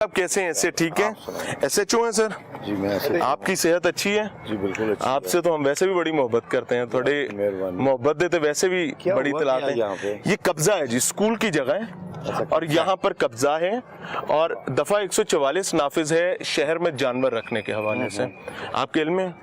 आप कैसे हैं? ऐसे ठीक है? SHO हैं सर जी? मैं आपकी सेहत अच्छी है? जी बिल्कुल अच्छी आपसे तो हम वैसे भी बड़ी मोहब्बत करते हैं, थोड़ी मोहब्बत देते वैसे भी बड़ी तलाते हैं। ये कब्जा है जी, स्कूल की जगह है और यहाँ पर कब्जा है और दफा 144 नाफिज है शहर में जानवर रखने के हवाले से। आपके इल्म में?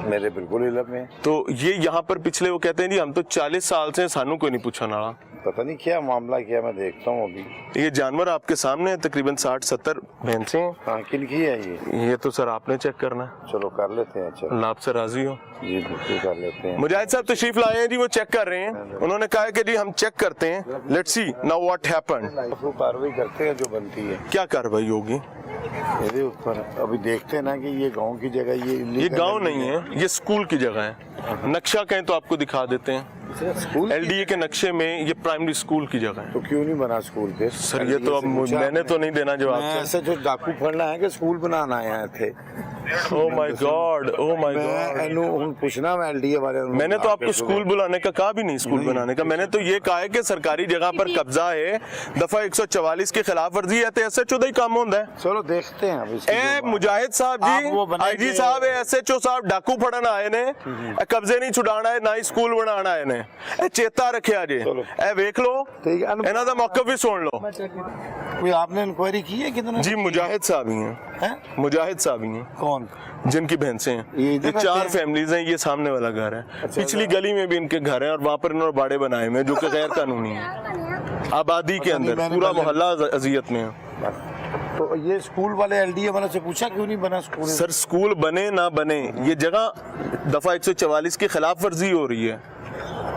मेरे बिल्कुल इल्म में। तो ये यहाँ पर पिछले वो कहते हैं जी हम तो 40 साल से सानू कोई नहीं पूछा ना, पता नहीं क्या मामला क्या, मैं देखता हूँ अभी। ये जानवर आपके सामने है, तकरीबन 60-70 भैंसें हैं। हाँ, किन की है ये तो सर आपने चेक करना है। चलो कर लेते हैं। चलो आपसे राजी हो? जी बिल्कुल कर लेते हैं। मुजाहिद साहब तशरीफ लाए हैं जी, वो चेक कर रहे हैं। उन्होंने कहा है कि जी हम चेक करते हैं, let's see now what happened. वो कार्रवाई करते हैं जो बनती है। क्या कार्रवाई होगी मेरे ऊपर? अभी देखते हैं ना कि ये गांव की जगह, ये गांव नहीं है, ये स्कूल की जगह है। नक्शा कहें तो आपको दिखा देते हैं। स्कूल LDA के नक्शे में ये प्राइमरी स्कूल की जगह है। तो क्यों नहीं बना स्कूल पे? सर ये तो अब मैंने तो नहीं देना जवाब। ऐसे जो डाकू फड़ना है कि स्कूल बनाना आए थे। Oh my God, oh my God. पूछना मैं LDA वाले, मैंने तो आपको स्कूल बुलाने का कहा भी नहीं, स्कूल बनाने का। मैंने तो ये कहा है कि सरकारी जगह पर कब्जा है, दफा 144 की खिलाफ वर्जी है, तो SHO ही काम होता है। चलो देखते हैं अब। ए मुजाहिद साहब जी, IG साहब, SHO साहब डाकू फड़न आए ने, कब्जे नहीं छुड़ाना है, ना ही स्कूल बनाना है ने। चेता रखिया जे, ए वेख लो, इन्हां दा मौकफ भी सुन लो। कोई आपने इंक्वायरी की है कितना? जी मुजाहिद साहब ही हैं, मुजाहिद साहब ही हैं। कौन? जिनकी भैंसें हैं। ये 4 फैमिलीज हैं। ये सामने वाला घर है, पिछली गली में भी इनके घर है और वहाँ पर इन्होंने बाड़े बनाए हुए जो कि गैर कानूनी है। आबादी के अंदर पूरा मोहल्ला अजियत में है। तो ये स्कूल वाले LDA वाले से पूछा क्यों नहीं बना स्कूल? सर स्कूल बने ना बने, ये जगह दफा 144 की खिलाफ वर्जी हो रही है।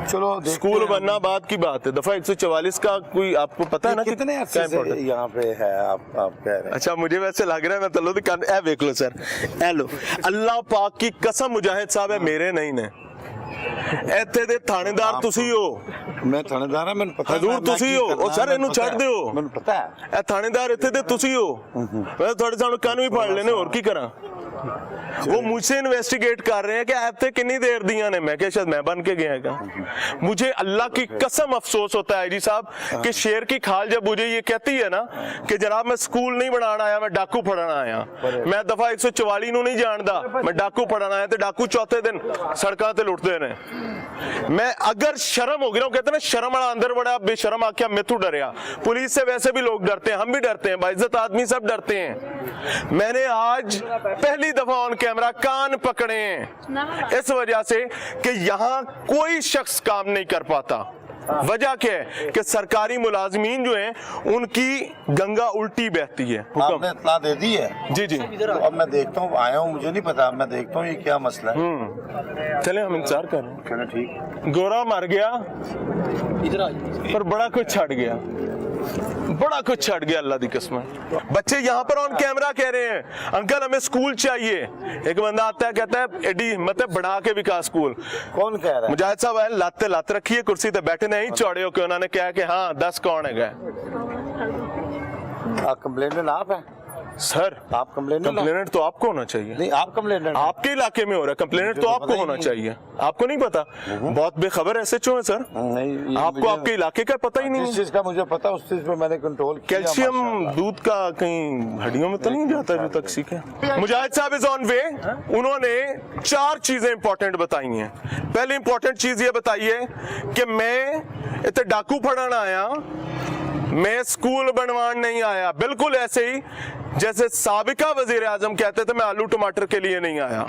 चलो स्कूल बनना बात की बात है, दफा 144 का कोई आपको पता है ना कितने अच्छे से यहाँ पे है? आप कह रहे हैं। अच्छा मुझे वैसे लग रहा है, मैं तलो देख लो सर, हेलो अल्लाह पाक की कसम मुजाहिद साहब है मेरे नहीं ने। ਇੱਥੇ ਦੇ ਥਾਣੇਦਾਰ ਤੁਸੀਂ ਹੋ। ਮੈਂ ਥਾਣੇਦਾਰ ਹਾਂ, ਮੈਨੂੰ ਪਤਾ। ਹਜ਼ੂਰ ਤੁਸੀਂ ਹੋ, ਉਹ ਸਰ ਇਹਨੂੰ ਛੱਡ ਦਿਓ। ਮੈਨੂੰ ਪਤਾ ਹੈ ਇਹ ਥਾਣੇਦਾਰ ਇੱਥੇ ਦੇ ਤੁਸੀਂ ਹੋ। ਮੈਂ ਤੁਹਾਡੇ ਸਾਹਮਣੇ ਕੰਨ ਵੀ ਫੜ ਲੈਣੇ, ਹੋਰ ਕੀ ਕਰਾਂ। वो मुझसे इन्वेस्टिगेट कर रहे हैं कि ऐप कितनी देर दिया ने। मैं क्या शायद मैं बन के गया क्या? मुझे अल्लाह की कसम अफसोस होता है जी साहब कि शेर की खाल जब मुझे ये कहती है ना कि जनाब मैं स्कूल नहीं बनाना आया, मैं डाकू फड़ना आया, मैं दफा 144 ਨੂੰ नहीं जानता, मैं डाकू फड़ना आया, तो डाकू चौथे दिन सड़कों ते लुटते ने। मैं अगर शर्म हो गया, कहते ना शर्म वाला अंदर बड़ा, बेशर्म आख्या मिथु डरिया। पुलिस से वैसे भी लोग डरते हैं, हम भी डरते हैं, बाइज्जत आदमी सब डरते हैं। मैंने आज पहली दफा ऑन कैमरा कान पकड़े हैं इस वजह से कि यहाँ कोई शख्स काम नहीं कर पाता। वजह क्या है कि सरकारी मुलाजमीन जो हैं उनकी गंगा उल्टी बहती है। आपने इत्तला दे दी है? जी जी। तो अब मैं देखता हूँ, आया हूँ, मुझे नहीं पता, मैं देखता हूँ ये क्या मसला है। चले हम इंतजार कर रहे हैं। चलो ठीक। गोरा मर गया पर बड़ा कुछ छट गया, बड़ा कुछ छट गया अल्लाह दी कसम। बच्चे यहाँ पर ऑन कैमरा कह रहे हैं अंकल हमें स्कूल चाहिए। एक बंदा आता है कहता है एडी हिम्मत है बढ़ा के विकास स्कूल। कौन कह रहा है? मुजाहिद साहब आए, लाते रखी है कुर्सी पे बैठे नहीं चौड़े होकर। उन्होंने कहा कि हाँ 10 कौन है गए। कंप्लेनेंट आप हैं सर? आप कंप्लेनेंट तो आपको होना चाहिए। नहीं, आप कंप्लेनेंट आपके इलाके में हो रहा है, कंप्लेनेंट तो आपको होना चाहिए। आपको नहीं पता? बहुत बेखबर SHO है सर। नहीं, आपको आपके इलाके का पता ही नहीं। जिस चीज का मुझे पता उस चीज पे मैंने कंट्रोल किया। कैल्शियम दूध का कहीं हड्डियों में तो नहीं जाता जो तक सीखे। मुजाहिद साहब इज ऑन वे। उन्होंने 4 चीजें इंपॉर्टेंट बताई हैं। पहली इंपॉर्टेंट चीज ये बताई है कि मैं इतने डाकू फड़न आया, मैं स्कूल बनवान नहीं आया। बिल्कुल ऐसे ही जैसे साबिका वजीर आजम कहते थे मैं आलू टमाटर के लिए नहीं आया।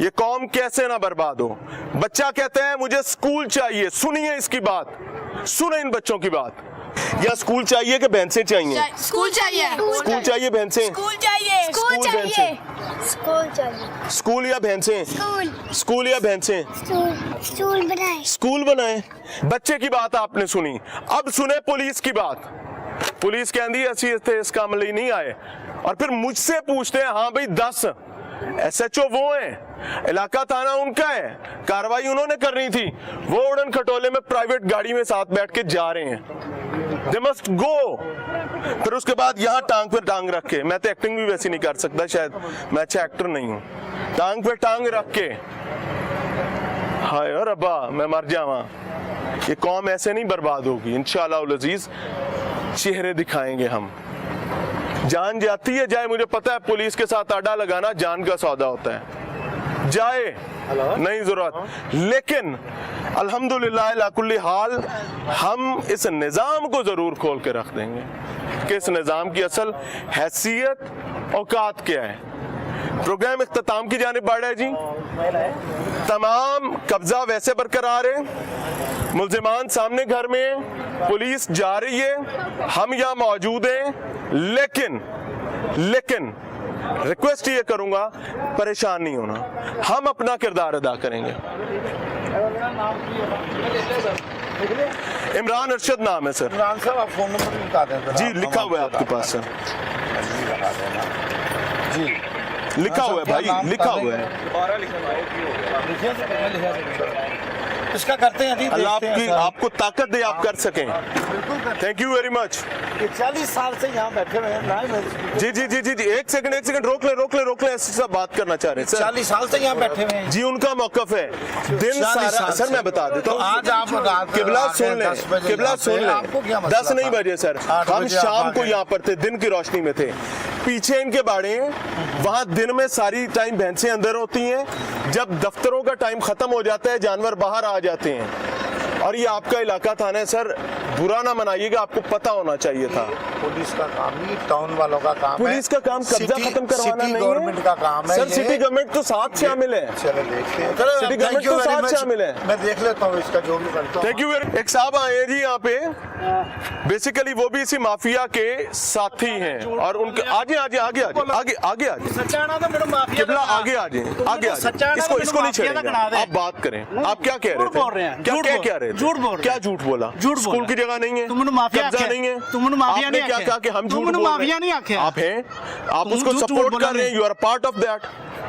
ये कौम कैसे ना बर्बाद हो। बच्चा कहते हैं मुझे स्कूल चाहिए। सुनिए इसकी बात, सुने इन बच्चों की बात। या स्कूल चाहिए कि भैंसें चाहिए? स्कूल चाहिए। स्कूल चाहिए भैंसें? स्कूल चाहिए। स्कूल चाहिए। स्कूल चाहिए। स्कूल या भैंसें? स्कूल या भैंसें? स्कूल बनाए। स्कूल बनाए। बच्चे की बात आपने सुनी, अब सुने पुलिस की बात। पुलिस कहती है इस काम लिए नहीं आए और फिर मुझसे पूछते हैं हाँ भाई 10 SHO वो हैं, इलाका थाना उनका है, कार्रवाई उन्होंने करनी थी। वो उड़न खटोले में प्राइवेट गाड़ी में साथ बैठ के जा रहे हैं। They must go. फिर उसके बाद यहाँ टांग पे टांग रख के, मैं तो एक्टिंग भी वैसी नहीं कर सकता, शायद मैं अच्छा एक्टर नहीं हूँ। टांग पे टांग रख के हाय और अब्बा मैं मर जावा। ये कौम ऐसे नहीं बर्बाद होगी इंशाअल्लाह अज़ीज। चेहरे दिखाएंगे हम। जान जाती है जाए, मुझे पता है पुलिस के साथ आड़ा लगाना जान का सौदा होता है, जाए नहीं जरूरत, लेकिन अल्हम्दुलिल्लाह अला कुल्ली हाल हम इस निज़ाम को जरूर खोल के रख देंगे कि इस निज़ाम की असल हैसियत औकात क्या है। प्रोग्राम इख्तिताम की जानिब बढ़ है जी। तमाम कब्जा वैसे बरकरार है, मुल्जिमान सामने घर में है, पुलिस जा रही है, हम यहाँ मौजूद हैं, लेकिन रिक्वेस्ट ये करूंगा परेशान नहीं होना, हम अपना किरदार अदा करेंगे। इमरान अरशद नाम है सर। इमरान साहब आप फोन नंबर भी बता दें जी लिखा हुआ है आपके पास सर, जी लिखा हुआ है भाई, लिखा हुआ है। इसका करते हैं जी, अल्लाह देखते हैं आपकी सर। आपको ताकत दे आप कर सकें। बिल्कुल करते थैंक यू वेरी मच। हैं। 40 साल से यहाँ बैठे हुए हैं ना, जी जी जी जी जी एक सेकंड रोक ले ऐसे सब बात करना चाह रहे हैं सर। 40 साल से यहाँ बैठे हुए हैं जी उनका मौकफ है, दिन 40 सारा साल सर से। मैं बता देता तो हूँ। आज आप रात किबला आके सुन 10 बजे लें, किबला यहाँ सुन पे, आपको क्या लें, मसला 10 नहीं था? बजे सर, 8 हम बजे आप शाम आ को गए। यहाँ पर थे, दिन की रोशनी में थे, पीछे इनके बाड़े हैं, वहां दिन में सारी टाइम भैंसें अंदर होती हैं, जब दफ्तरों का टाइम खत्म हो जाता है जानवर बाहर आ जाते हैं। और ये आपका इलाका थाना है सर, बुरा ना मनाइएगा, आपको पता होना चाहिए था। पुलिस का काम नहीं, टाउन वालों का काम है। पुलिस का काम कब्जा सिटी- खत्म करवाना सिटी नहीं गवर्नमेंट का काम है सर, ये। सिटी गवर्नमेंट तो साथ शामिल है। चलो देखते हैं। सिटी Thank गवर्नमेंट you तो very साथ much। शामिल है। मैं देख लेता हूँ इसका जो भी करता हूँ। Thank you. एक साहब आए हैं जी यहाँ पे, बेसिकली वो भी इसी माफिया के साथी हैं, और उनके आगे आगे आगे आगे आगे आगे आगे सच्चा ना तो मेरे माफिया किबला आगे आ जाए, आगे आ सच्चा जाए, ना इसको तो इसको नहीं माफिया का छेड़ेंगे। गिना दे। आप बात करें, आप क्या कह झूठ बोल रहे रहे हैं, थे, क्या झूठ क्या बोल- कह रहे थे, झूठ बोल रहे क्या हैं। झूठ बोला, झूठ स्कूल बोला। की जगह नहीं है, तुमने माफिया कब्जा आख्या। नहीं है, तुमने माफिया आपने नहीं क्या आख्या। कहा कि हम झूठ तुमने बोल रहे माफिया हैं? नहीं आख्या। आप हैं, आप तुम उसको झूठ सपोर्ट बोला कर रहे हैं, नहीं। You are part of that.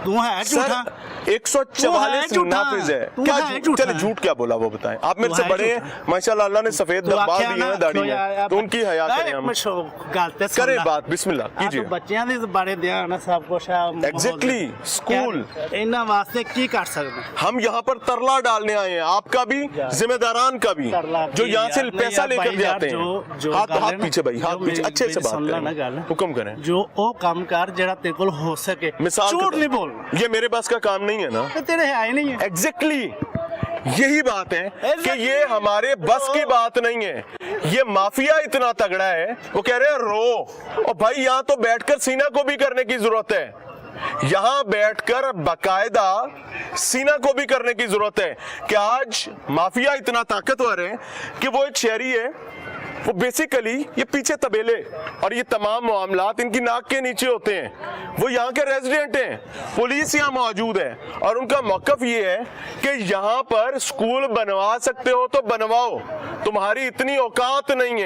तू है झूठा, सर 144 तू है नाफिज है, तू क्या है झूठ, झूठा। चले झूठ क्या बोला वो बताएं। आप मेरे तू से है बड़े झूठा। हैं माशाल्लाह, अल्लाह ने सफेद तू बाल आख्या दिए ना, हैं दाढ़ी तो यार, में, तो उनकी हया करें हम। गलत करें बात, बिस्मिल्लाह कीजिए। ਬੱਚਿਆਂ ਦੇ ਬਾਰੇ ਧਿਆਨ ਸਭ ਕੁਝ Exactly, school। ਇਹਨਾਂ ਵਾਸਤੇ ਕੀ ਕਰ ਸਕਦੇ हम यहाँ पर तरला डालने आए हैं, आपका भी, जिम्मेदारान का भी, तरला जो की यहाँ से यार, नहीं पैसा यार, लेकर भाई यार, जाते जो हैं। हाथ गल है हाथ ना, पीछे भाई, हाथ जो पीछे, मेरी- अच्छे से मेरी बात सुन ला ना करें, गल। हुक्म करें। जो ਉਹ ਕੰਮ ਕਰ ਜਿਹੜਾ ਤੇਰੇ ਕੋਲ ਹੋ ਸਕੇ मिसाल के ਝੂठ तौर- नहीं बोलना ये मेरे पास का काम नहीं है ना। ਤੇ ਤੇਰੇ ਹੈ ਹੀ ਨਹੀਂ ਹੈ एग्जैक्टली यही बात है कि ये हमारे बस की बात नहीं है। ये माफिया इतना तगड़ा है, वो कह रहे हैं रो, और भाई यहाँ तो बैठकर सीना को भी करने की जरूरत है, यहाँ बैठकर बाकायदा सीना को भी करने की जरूरत है कि आज माफिया इतना ताकतवर है कि वो एक शहरी है, वो बेसिकली ये पीछे तबेले और ये तमाम मामलात इनकी नाक के नीचे होते हैं, वो यहाँ के रेजिडेंट हैं, पुलिस यहाँ मौजूद है, और उनका मौकफ ये है कि यहाँ पर स्कूल बनवा सकते हो तो बनवाओ, तुम्हारी इतनी औकात नहीं है।